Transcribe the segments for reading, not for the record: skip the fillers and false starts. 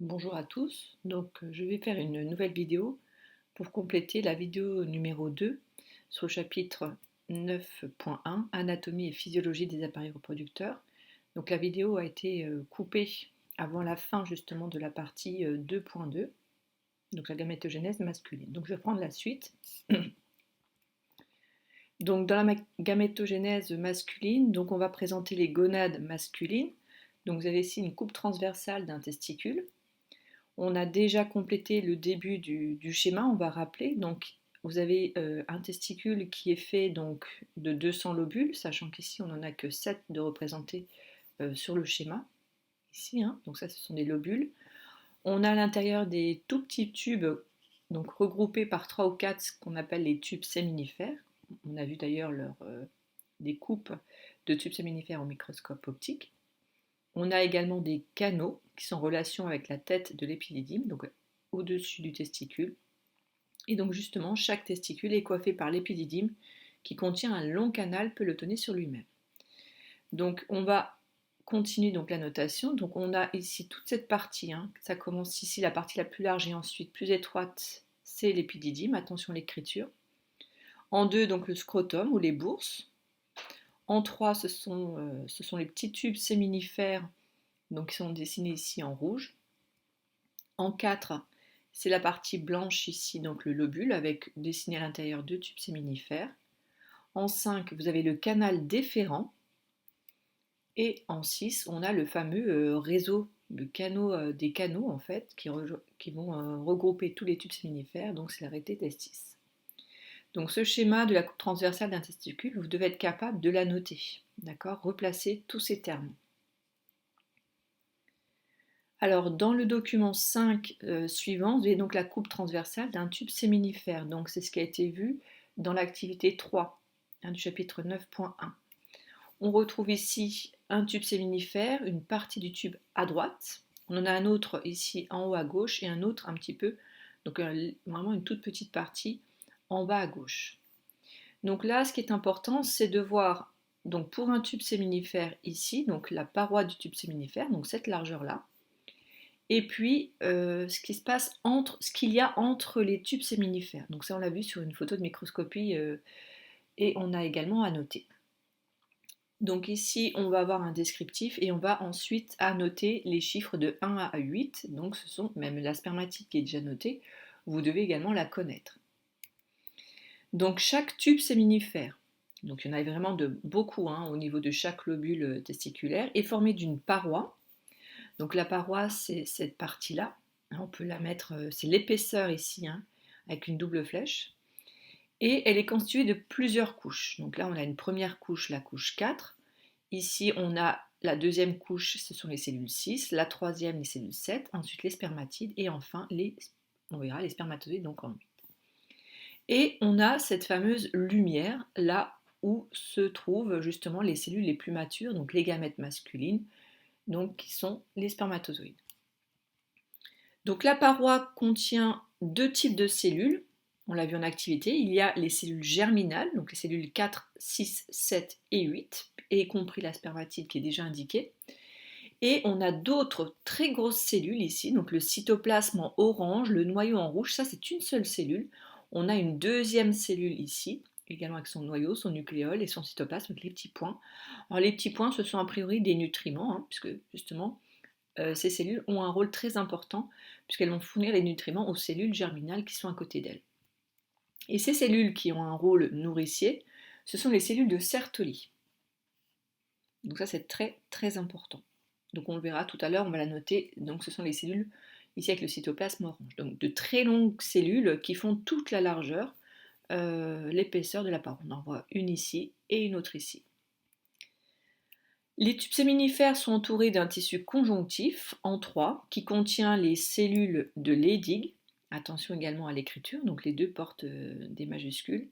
Bonjour à tous, je vais faire une nouvelle vidéo pour compléter la vidéo numéro 2 sur le chapitre 9.1 Anatomie et physiologie des appareils reproducteurs. Donc la vidéo a été coupée avant la fin justement de la partie 2.2, donc la gamétogenèse masculine. Donc je vais prendre la suite. Donc dans la gamétogenèse masculine, donc on va présenter les gonades masculines. Donc vous avez ici une coupe transversale d'un testicule. On a déjà complété le début du schéma, on va rappeler. Donc, vous avez un testicule qui est fait donc, de 200 lobules, sachant qu'ici on n'en a que 7 de représentés sur le schéma. Ici, hein, donc ça ce sont des lobules. On a à l'intérieur des tout petits tubes, donc regroupés par 3 ou 4, ce qu'on appelle les tubes séminifères. On a vu d'ailleurs des coupes de tubes séminifères au microscope optique. On a également des canaux qui sont en relation avec la tête de l'épididyme, donc au-dessus du testicule. Et donc justement, chaque testicule est coiffé par l'épididyme qui contient un long canal pelotonné sur lui-même. Donc on va continuer donc la notation. Donc on a ici toute cette partie, hein. Ça commence ici la partie la plus large et ensuite plus étroite, c'est l'épididyme, attention à l'écriture. En 2, donc le scrotum ou les bourses. En 3, ce sont les petits tubes séminifères, donc qui sont dessinés ici en rouge. En 4, c'est la partie blanche ici, donc le lobule, avec dessiné à l'intérieur 2 tubes séminifères. En 5, vous avez le canal déférent. Et en 6, on a le fameux réseau de canaux, des canaux en fait, qui vont regrouper tous les tubes séminifères, donc c'est l'arrêté testis. Donc ce schéma de la coupe transversale d'un testicule, vous devez être capable de la noter, d'accord? Replacer tous ces termes. Alors, dans le document 5 suivant, vous avez donc la coupe transversale d'un tube séminifère. Donc, c'est ce qui a été vu dans l'activité 3 du chapitre 9.1. On retrouve ici un tube séminifère, une partie du tube à droite. On en a un autre ici en haut à gauche et un autre un petit peu, donc vraiment une toute petite partie en bas à gauche. Donc là, ce qui est important, c'est de voir, donc pour un tube séminifère ici, donc la paroi du tube séminifère, donc cette largeur-là, et puis ce qui se passe ce qu'il y a entre les tubes séminifères. Donc ça on l'a vu sur une photo de microscopie et on a également à noter. Donc ici on va avoir un descriptif et on va ensuite annoter les chiffres de 1 à 8. Donc ce sont même la spermatide qui est déjà notée, vous devez également la connaître. Donc chaque tube séminifère, donc il y en a vraiment beaucoup hein, au niveau de chaque lobule testiculaire, est formé d'une paroi. Donc la paroi, c'est cette partie-là. On peut la mettre, c'est l'épaisseur ici, hein, avec une double flèche. Et elle est constituée de plusieurs couches. Donc là, on a une première couche, la couche 4. Ici, on a la deuxième couche, ce sont les cellules 6. La troisième, les cellules 7. Ensuite, les spermatides. Et enfin, on verra les spermatozoïdes, donc en 8. Et on a cette fameuse lumière, là où se trouvent justement les cellules les plus matures, donc les gamètes masculines, donc qui sont les spermatozoïdes. Donc la paroi contient deux types de cellules, on l'a vu en activité, il y a les cellules germinales, donc les cellules 4, 6, 7 et 8, y compris la spermatide qui est déjà indiquée. Et on a d'autres très grosses cellules ici, donc le cytoplasme en orange, le noyau en rouge, ça c'est une seule cellule. On a une deuxième cellule ici, également avec son noyau, son nucléole et son cytoplasme avec les petits points. Alors les petits points, ce sont a priori des nutriments, hein, puisque justement ces cellules ont un rôle très important puisqu'elles vont fournir les nutriments aux cellules germinales qui sont à côté d'elles. Et ces cellules qui ont un rôle nourricier, ce sont les cellules de Sertoli. Donc ça c'est très très important. Donc on le verra tout à l'heure, on va la noter. Donc ce sont les cellules ici avec le cytoplasme orange. Donc de très longues cellules qui font toute la largeur, l'épaisseur de la paroi. On en voit une ici et une autre ici. Les tubes séminifères sont entourés d'un tissu conjonctif en 3 qui contient les cellules de Leydig. Attention également à l'écriture, donc les deux portent des majuscules.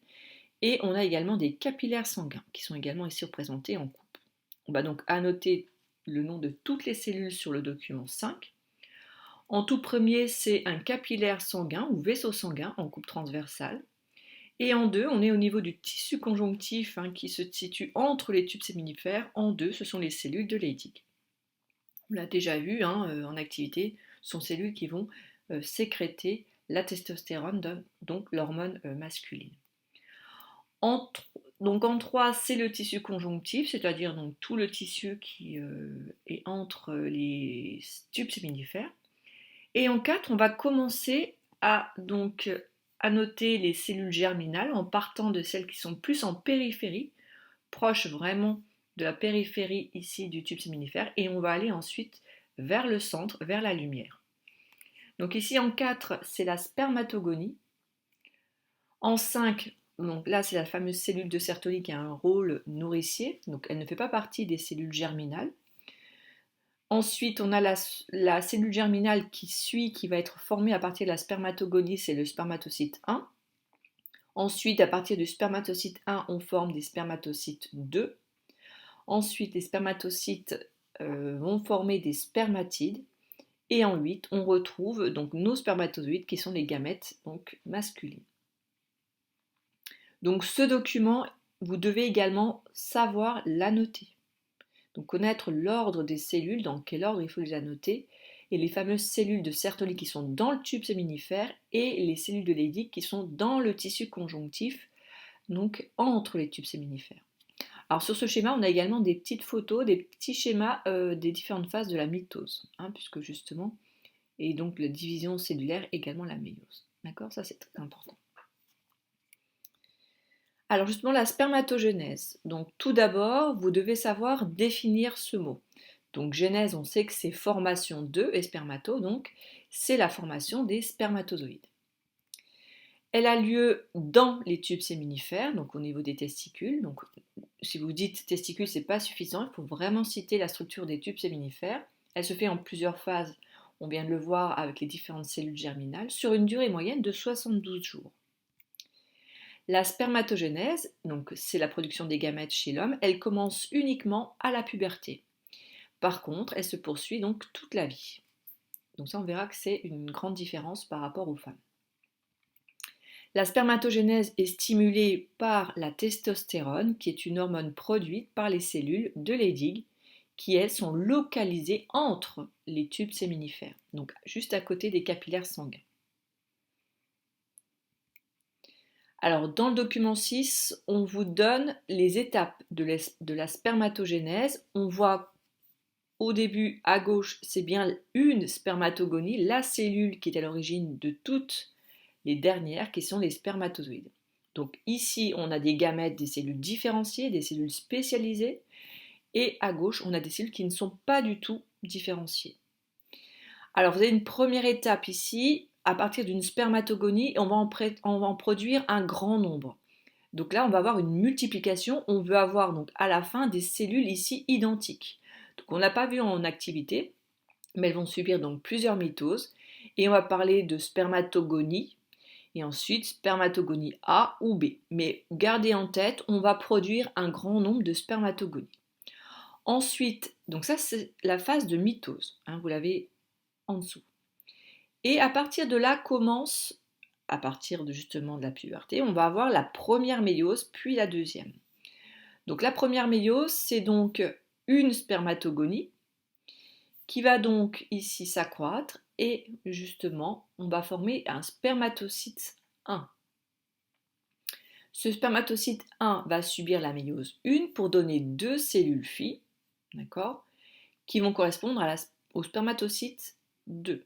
Et on a également des capillaires sanguins qui sont également ici représentés en coupe. On va donc annoter le nom de toutes les cellules sur le document 5. En tout premier, c'est un capillaire sanguin ou vaisseau sanguin en coupe transversale. Et en 2, on est au niveau du tissu conjonctif hein, qui se situe entre les tubes séminifères. En 2, ce sont les cellules de Leydig. On l'a déjà vu hein, en activité, sont cellules qui vont sécréter la testostérone, donc l'hormone masculine. Donc en 3, c'est le tissu conjonctif, c'est-à-dire donc tout le tissu qui est entre les tubes séminifères. Et en 4, on va commencer à noter les cellules germinales en partant de celles qui sont plus en périphérie, proches vraiment de la périphérie ici du tube séminifère, et on va aller ensuite vers le centre, vers la lumière. Donc ici en 4, c'est la spermatogonie. En 5, donc là c'est la fameuse cellule de Sertoli qui a un rôle nourricier, donc elle ne fait pas partie des cellules germinales. Ensuite, on a la cellule germinale qui va être formée à partir de la spermatogonie, c'est le spermatocyte 1. Ensuite, à partir du spermatocyte 1, on forme des spermatocytes 2. Ensuite, les spermatocytes vont former des spermatides. Et en 8, on retrouve donc nos spermatozoïdes qui sont les gamètes donc masculines. Donc ce document, vous devez également savoir l'annoter. Donc connaître l'ordre des cellules, dans quel ordre il faut les annoter, et les fameuses cellules de Sertoli qui sont dans le tube séminifère et les cellules de Leydig qui sont dans le tissu conjonctif, donc entre les tubes séminifères. Alors sur ce schéma, on a également des petites photos, des petits schémas des différentes phases de la mitose, puisque justement, et donc la division cellulaire également la méiose. D'accord, ça c'est très important. Alors justement la spermatogénèse. Donc tout d'abord, vous devez savoir définir ce mot. Donc genèse, on sait que c'est formation d'œufs et spermato, donc c'est la formation des spermatozoïdes. Elle a lieu dans les tubes séminifères, donc au niveau des testicules. Donc si vous dites testicules, c'est pas suffisant, il faut vraiment citer la structure des tubes séminifères. Elle se fait en plusieurs phases, on vient de le voir avec les différentes cellules germinales, sur une durée moyenne de 72 jours. La spermatogénèse, donc c'est la production des gamètes chez l'homme, elle commence uniquement à la puberté. Par contre, elle se poursuit donc toute la vie. Donc ça, on verra que c'est une grande différence par rapport aux femmes. La spermatogénèse est stimulée par la testostérone, qui est une hormone produite par les cellules de Leydig, qui elles sont localisées entre les tubes séminifères, donc juste à côté des capillaires sanguins. Alors, dans le document 6, on vous donne les étapes de la spermatogénèse. On voit au début, à gauche, c'est bien une spermatogonie, la cellule qui est à l'origine de toutes les dernières, qui sont les spermatozoïdes. Donc ici, on a des gamètes, des cellules différenciées, des cellules spécialisées, et à gauche, on a des cellules qui ne sont pas du tout différenciées. Alors, vous avez une première étape ici, à partir d'une spermatogonie, on va en produire un grand nombre. Donc là, on va avoir une multiplication, on veut avoir donc à la fin des cellules ici identiques. Donc on n'a pas vu en activité, mais elles vont subir donc plusieurs mitoses, et on va parler de spermatogonie, et ensuite spermatogonie A ou B. Mais gardez en tête, on va produire un grand nombre de spermatogonies. Ensuite, donc ça c'est la phase de mitose, vous l'avez en dessous. Et à partir de là commence, à partir de justement de la puberté, on va avoir la première méiose, puis la deuxième. Donc la première méiose, c'est donc une spermatogonie qui va donc ici s'accroître et justement, on va former un spermatocyte 1. Ce spermatocyte 1 va subir la méiose 1 pour donner deux cellules filles, d'accord, qui vont correspondre au spermatocyte 2.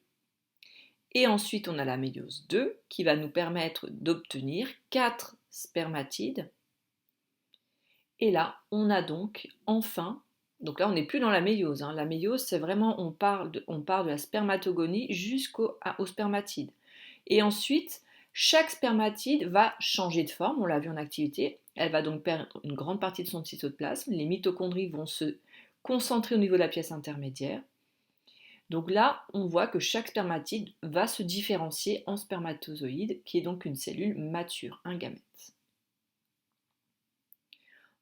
Et ensuite, on a la méiose 2 qui va nous permettre d'obtenir 4 spermatides. Et là, on a donc enfin, donc là on n'est plus dans la méiose. La méiose, c'est vraiment, on part de la spermatogonie jusqu'au spermatide. Et ensuite, chaque spermatide va changer de forme, on l'a vu en activité. Elle va donc perdre une grande partie de son cytoplasme. Les mitochondries vont se concentrer au niveau de la pièce intermédiaire. Donc là, on voit que chaque spermatide va se différencier en spermatozoïde, qui est donc une cellule mature, un gamète.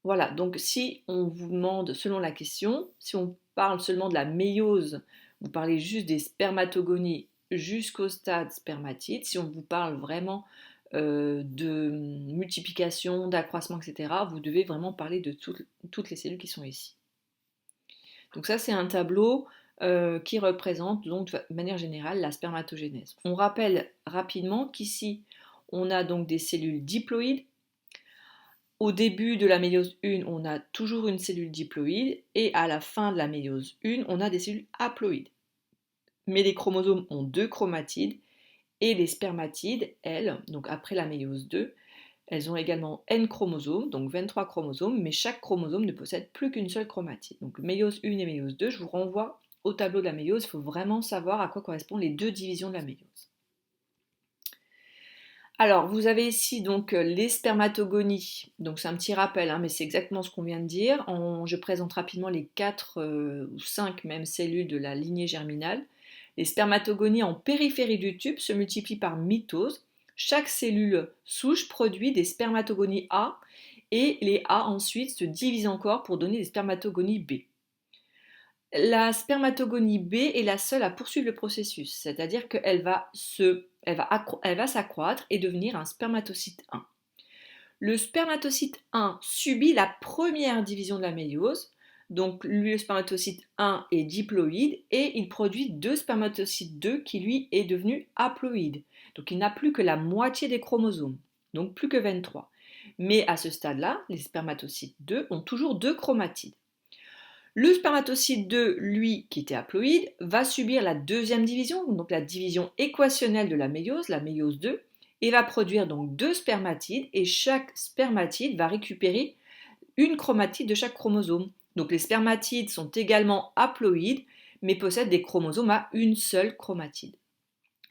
Voilà, donc si on vous demande, selon la question, si on parle seulement de la méiose, vous parlez juste des spermatogonies jusqu'au stade spermatide. Si on vous parle vraiment de multiplication, d'accroissement, etc., vous devez vraiment parler de toutes les cellules qui sont ici. Donc ça, c'est un tableau qui représente donc de manière générale la spermatogénèse. On rappelle rapidement qu'ici, on a donc des cellules diploïdes. Au début de la méiose 1, on a toujours une cellule diploïde et à la fin de la méiose 1, on a des cellules haploïdes. Mais les chromosomes ont 2 chromatides et les spermatides, elles, donc après la méiose 2, elles ont également N chromosomes, donc 23 chromosomes, mais chaque chromosome ne possède plus qu'une seule chromatide. Donc méiose 1 et méiose 2, je vous renvoie au tableau de la méiose, il faut vraiment savoir à quoi correspondent les 2 divisions de la méiose. Alors, vous avez ici donc les spermatogonies, donc c'est un petit rappel, hein, mais c'est exactement ce qu'on vient de dire. Je présente rapidement les 4 ou 5 mêmes cellules de la lignée germinale. Les spermatogonies en périphérie du tube se multiplient par mitose. Chaque cellule souche produit des spermatogonies A et les A ensuite se divisent encore pour donner des spermatogonies B. La spermatogonie B est la seule à poursuivre le processus, c'est-à-dire qu'elle va s'accroître et devenir un spermatocyte 1. Le spermatocyte 1 subit la première division de la méiose, donc le spermatocyte 1 est diploïde et il produit 2 spermatocytes 2 qui lui est devenu haploïde. Donc il n'a plus que la moitié des chromosomes, donc plus que 23. Mais à ce stade-là, les spermatocytes 2 ont toujours 2 chromatides. Le spermatocyte 2, lui, qui était haploïde, va subir la deuxième division, donc la division équationnelle de la méiose 2, et va produire donc 2 spermatides, et chaque spermatide va récupérer une chromatide de chaque chromosome. Donc les spermatides sont également haploïdes, mais possèdent des chromosomes à une seule chromatide.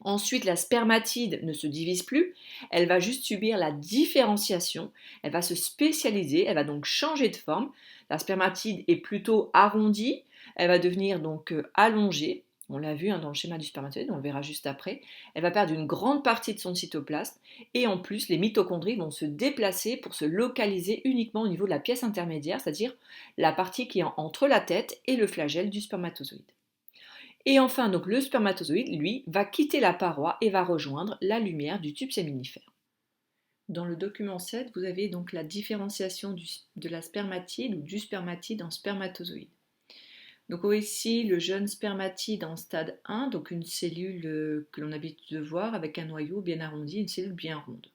Ensuite, la spermatide ne se divise plus, elle va juste subir la différenciation, elle va se spécialiser, elle va donc changer de forme. La spermatide est plutôt arrondie, elle va devenir donc allongée, on l'a vu dans le schéma du spermatozoïde, on le verra juste après. Elle va perdre une grande partie de son cytoplasme et en plus les mitochondries vont se déplacer pour se localiser uniquement au niveau de la pièce intermédiaire, c'est-à-dire la partie qui est entre la tête et le flagelle du spermatozoïde. Et enfin, donc, le spermatozoïde, lui, va quitter la paroi et va rejoindre la lumière du tube séminifère. Dans le document 7, vous avez donc la différenciation de la spermatide ou du spermatide en spermatozoïde. Donc ici, le jeune spermatide en stade 1, donc une cellule que l'on a l'habitude de voir avec un noyau bien arrondi, une cellule bien ronde.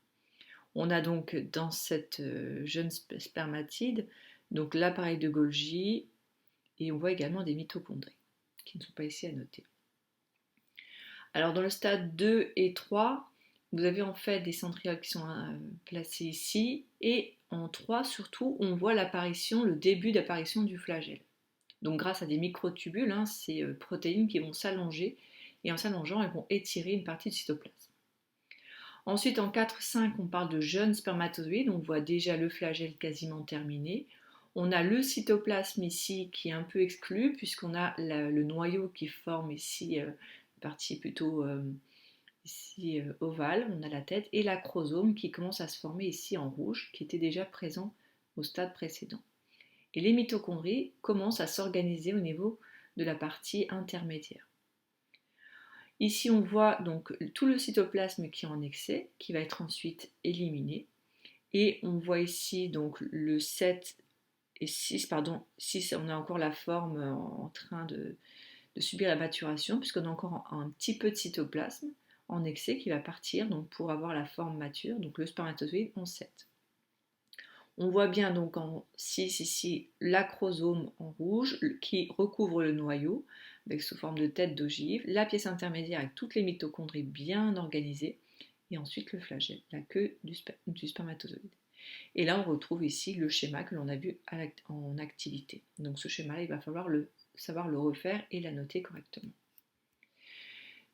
On a donc dans cette jeune spermatide donc l'appareil de Golgi et on voit également des mitochondries qui ne sont pas ici à noter. Alors dans le stade 2 et 3, vous avez en fait des centrioles qui sont placées ici et en 3 surtout on voit l'apparition, le début d'apparition du flagelle. Donc grâce à des microtubules, ces protéines qui vont s'allonger et en s'allongeant elles vont étirer une partie du cytoplasme. Ensuite en 4-5 on parle de jeunes spermatozoïdes, on voit déjà le flagelle quasiment terminé. On a le cytoplasme ici qui est un peu exclu puisqu'on a le noyau qui forme ici partie plutôt ici ovale, on a la tête, et l'acrosome qui commence à se former ici en rouge, qui était déjà présent au stade précédent. Et les mitochondries commencent à s'organiser au niveau de la partie intermédiaire. Ici on voit donc tout le cytoplasme qui est en excès, qui va être ensuite éliminé, et on voit ici donc le 7 et 6, 6 on a encore la forme en train de subir la maturation, puisqu'on a encore un petit peu de cytoplasme en excès qui va partir donc pour avoir la forme mature, donc le spermatozoïde en 7. On voit bien donc en 6 ici l'acrosome en rouge qui recouvre le noyau avec sous forme de tête d'ogive, la pièce intermédiaire avec toutes les mitochondries bien organisées et ensuite le flagelle, la queue du spermatozoïde. Et là on retrouve ici le schéma que l'on a vu en activité. Donc ce schéma il va falloir savoir le refaire et la noter correctement.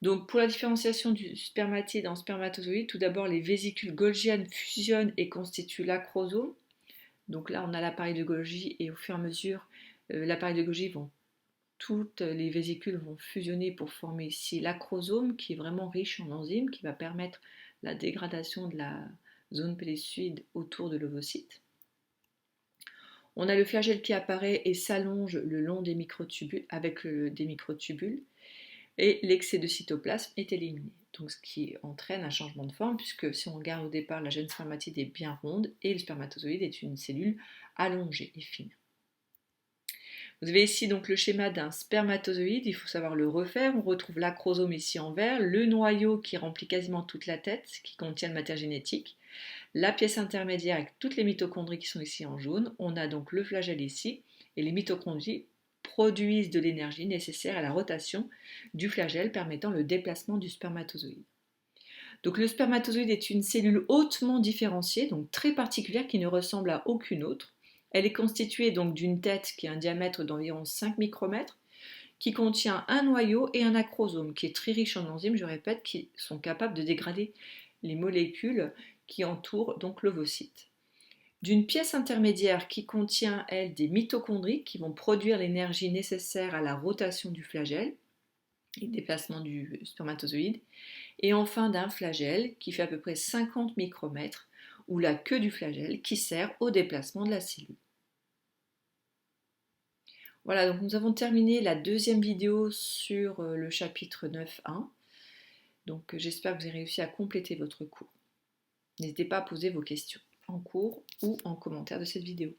Donc pour la différenciation du spermatide en spermatozoïde, tout d'abord les vésicules golgiennes fusionnent et constituent l'acrosome. Donc là on a l'appareil de Golgi et au fur et à mesure l'appareil de Golgi toutes les vésicules vont fusionner pour former ici l'acrosome qui est vraiment riche en enzymes qui va permettre la dégradation de la zone pellicide autour de l'ovocyte. On a le flagelle qui apparaît et s'allonge le long des microtubules avec des microtubules et l'excès de cytoplasme est éliminé. Donc ce qui entraîne un changement de forme puisque si on regarde au départ la jeune spermatide est bien ronde et le spermatozoïde est une cellule allongée et fine. Vous avez ici donc le schéma d'un spermatozoïde, il faut savoir le refaire. On retrouve l'acrosome ici en vert, le noyau qui remplit quasiment toute la tête, qui contient le matériel génétique, la pièce intermédiaire avec toutes les mitochondries qui sont ici en jaune. On a donc le flagelle ici, et les mitochondries produisent de l'énergie nécessaire à la rotation du flagelle, permettant le déplacement du spermatozoïde. Donc le spermatozoïde est une cellule hautement différenciée, donc très particulière qui ne ressemble à aucune autre. Elle est constituée donc d'une tête qui a un diamètre d'environ 5 micromètres, qui contient un noyau et un acrosome qui est très riche en enzymes, je répète, qui sont capables de dégrader les molécules qui entourent donc l'ovocyte. D'une pièce intermédiaire qui contient, elle, des mitochondries qui vont produire l'énergie nécessaire à la rotation du flagelle et déplacement du spermatozoïde, et enfin d'un flagelle qui fait à peu près 50 micromètres, ou la queue du flagelle qui sert au déplacement de la cellule. Voilà, donc nous avons terminé la deuxième vidéo sur le chapitre 9.1. Donc j'espère que vous avez réussi à compléter votre cours. N'hésitez pas à poser vos questions en cours ou en commentaire de cette vidéo.